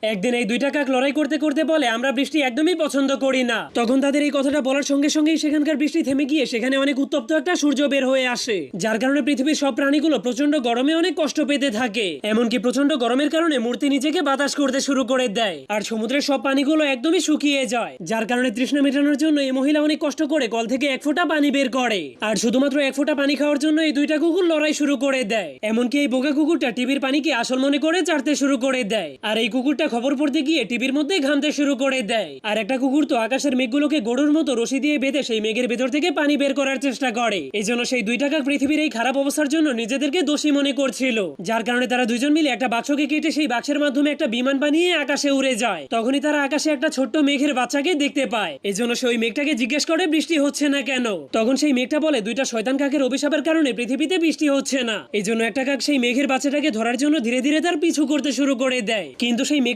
একদিন এই দুইটা কাক লড়াই করতে করতে বলে আমরা বৃষ্টি একদমই পছন্দ করি না। তখন তাদের এই কথাটা বলার সঙ্গে সঙ্গেই সেখানকার বৃষ্টি থেমে গিয়ে সেখানে অনেক উত্তপ্ত একটা সূর্য বের হয়ে আসে, যার কারণে পৃথিবীর সব প্রাণীগুলো প্রচন্ড গরমে অনেক কষ্ট পেতে থাকে। এমনকি প্রচন্ড গরমের কারণে মূর্তি নিজেকে বাতাস করতে শুরু করে দেয়, আর সমুদ্রের সব পানিগুলো একদমই শুকিয়ে যায়, যার কারণে তৃষ্ণা মেটানোর জন্য এই মহিলা অনেক কষ্ট করে কল থেকে এক ফোঁটা পানি বের করে। আর শুধুমাত্র এক ফোঁটা পানি খাওয়ার জন্য এই দুইটা কুকুর লড়াই শুরু করে দেয়। এমনকি এই বোকা কুকুরটা টিভির পানিকে আসল মনে করে চাটতে শুরু করে দেয়, আর এই কুকুরটা খবর পড়তে গিয়ে টিভির মধ্যে ঘামতে শুরু করে দেয়। আর একটা কুকুর তো আকাশের মেঘগুলোকে গরুর মতো রশি দিয়ে বেঁধে সেই মেঘের ভেতর থেকে পানি বের করার চেষ্টা করে। এই জন্য সেই দুই টাকা পৃথিবীর এই খারাপ অবস্থার জন্য নিজেদেরকে দোষী মনে করছিল, যার কারণে তারা দুইজন মিলে একটা বাক্সকে কেটে সেই বাক্সের মাধ্যমে একটা বিমান বানিয়ে আকাশে উড়ে যায়। তখনই তারা আকাশে একটা ছোট্ট মেঘের বাচ্চাকে দেখতে পায়। এই জন্য সেই মেঘটাকে জিজ্ঞেস করে বৃষ্টি হচ্ছে না কেন। তখন সেই মেঘটা বলে দুইটা শয়তান কাকের অভিশাপের কারণে পৃথিবীতে বৃষ্টি হচ্ছে না। এই জন্য একটা কাক সেই মেঘের বাচ্চাটাকে ধরার জন্য ধীরে ধীরে তার পিছু করতে শুরু করে দেয়, কিন্তু সেই